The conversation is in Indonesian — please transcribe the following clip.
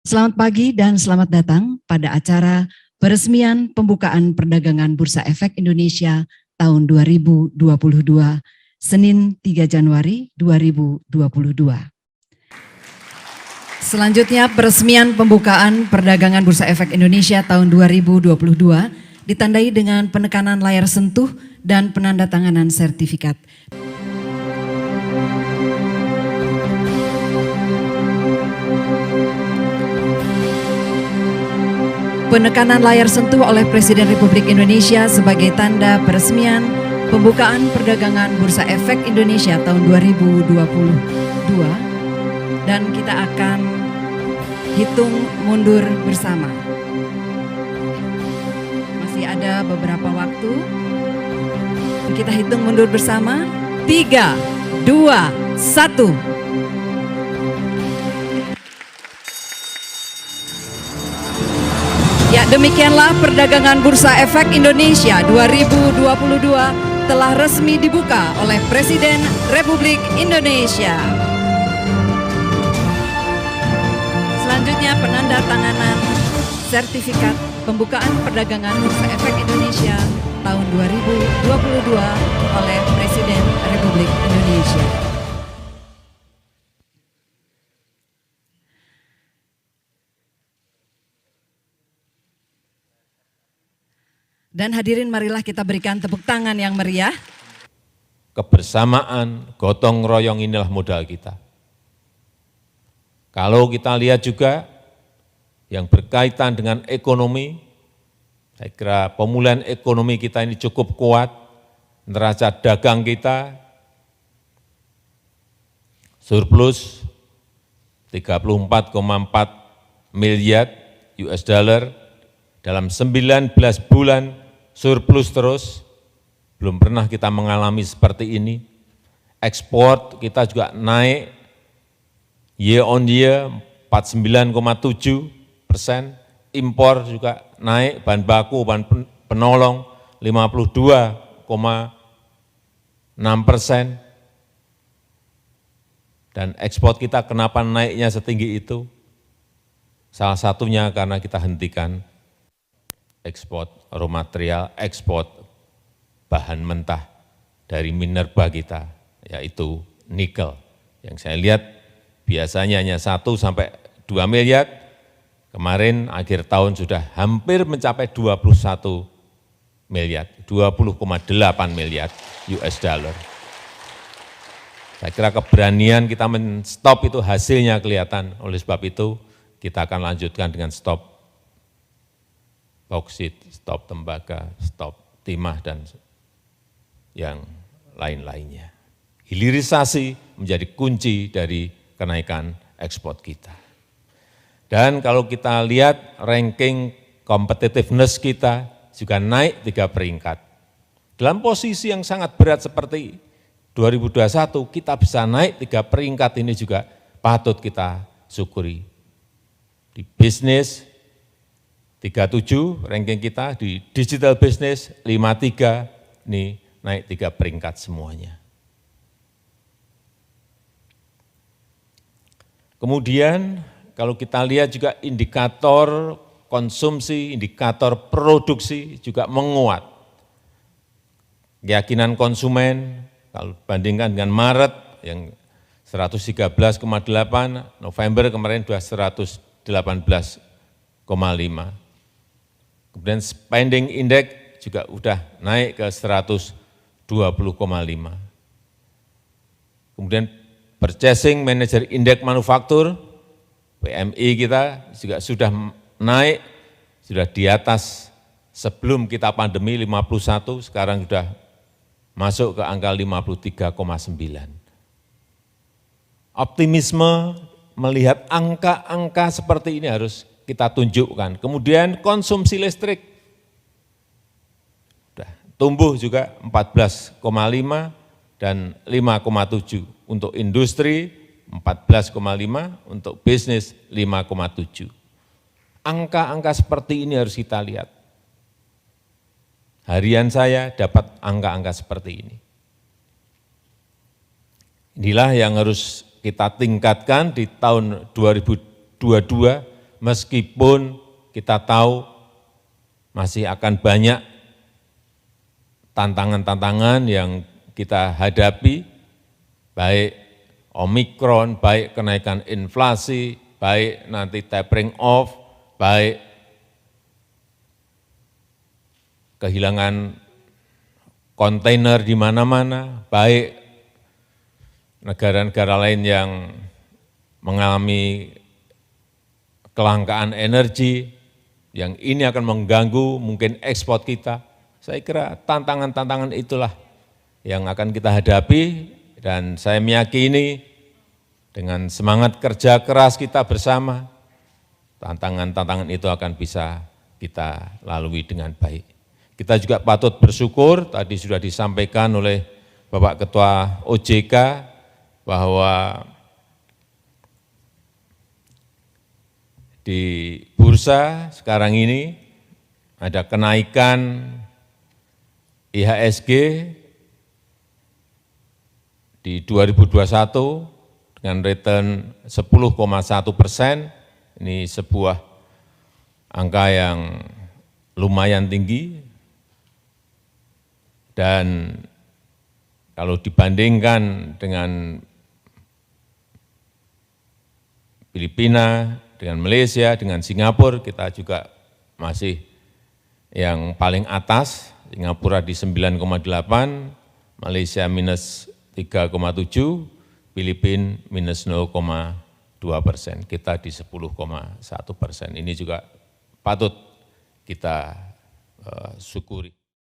Selamat pagi dan selamat datang pada acara peresmian pembukaan perdagangan Bursa Efek Indonesia tahun 2022, Senin 3 Januari 2022. Selanjutnya peresmian pembukaan perdagangan Bursa Efek Indonesia tahun 2022 ditandai dengan penekanan layar sentuh dan penandatanganan sertifikat. Penekanan layar sentuh oleh Presiden Republik Indonesia sebagai tanda peresmian pembukaan perdagangan Bursa Efek Indonesia tahun 2022, dan kita akan hitung mundur bersama. Masih ada beberapa waktu. Kita hitung mundur bersama. 3, 2, 1. Ya, demikianlah perdagangan Bursa Efek Indonesia 2022 telah resmi dibuka oleh Presiden Republik Indonesia. Selanjutnya penandatanganan sertifikat pembukaan perdagangan Bursa Efek Indonesia tahun 2022 oleh Presiden Republik Indonesia. Dan hadirin, marilah kita berikan tepuk tangan yang meriah. Kebersamaan, gotong royong inilah modal kita. Kalau kita lihat juga yang berkaitan dengan ekonomi, saya kira pemulihan ekonomi kita ini cukup kuat, neraca dagang kita surplus 34,4 miliar US dollar dalam 19 bulan. Surplus terus, belum pernah kita mengalami seperti ini. Ekspor kita juga naik year on year 49,7%, impor juga naik, bahan baku, bahan penolong 52,6%. Dan ekspor kita kenapa naiknya setinggi itu? Salah satunya karena kita hentikan ekspor raw material, ekspor bahan mentah dari minerba kita, yaitu nikel. Yang saya lihat biasanya hanya 1 sampai 2 miliar, kemarin akhir tahun sudah hampir mencapai 21 miliar, 20,8 miliar US dollar. Saya kira keberanian kita men-stop itu hasilnya kelihatan, oleh sebab itu kita akan lanjutkan dengan stop boksit, stop tembaga, stop timah, dan yang lain-lainnya. Hilirisasi menjadi kunci dari kenaikan ekspor kita. Dan kalau kita lihat ranking competitiveness kita juga naik 3 peringkat. Dalam posisi yang sangat berat seperti 2021, kita bisa naik 3 peringkat ini juga patut kita syukuri. Di bisnis 37 ranking kita, di digital business 53, ini naik 3 peringkat semuanya. Kemudian kalau kita lihat juga indikator konsumsi, indikator produksi juga menguat. Keyakinan konsumen kalau bandingkan dengan Maret yang 113,8, November kemarin sudah 118,5. Kemudian spending index juga sudah naik ke 120,5. Kemudian purchasing manager index manufaktur, PMI kita juga sudah naik, sudah di atas sebelum kita pandemi 51, sekarang sudah masuk ke angka 53,9. Optimisme melihat angka-angka seperti ini harus kita tunjukkan. Kemudian konsumsi listrik sudah tumbuh juga 14,5 dan 5,7 untuk industri, 14,5 untuk bisnis, 5,7. Angka-angka seperti ini harus kita lihat. Harian saya dapat angka-angka seperti ini. Inilah yang harus kita tingkatkan di tahun 2022 meskipun kita tahu masih akan banyak tantangan-tantangan yang kita hadapi, baik Omikron, baik kenaikan inflasi, baik nanti tapering off, baik kehilangan kontainer di mana-mana, baik negara-negara lain yang mengalami kelangkaan energi, yang ini akan mengganggu mungkin ekspor kita. Saya kira tantangan-tantangan itulah yang akan kita hadapi, dan saya meyakini dengan semangat kerja keras kita bersama, tantangan-tantangan itu akan bisa kita lalui dengan baik. Kita juga patut bersyukur, tadi sudah disampaikan oleh Bapak Ketua OJK, bahwa di bursa sekarang ini ada kenaikan IHSG di 2021 dengan return 10,1%, ini sebuah angka yang lumayan tinggi, dan kalau dibandingkan dengan Filipina, dengan Malaysia, dengan Singapura, kita juga masih yang paling atas. Singapura di 9,8, Malaysia minus 3,7, Filipina minus 0,2%, kita di 10,1%. Ini juga patut kita syukuri.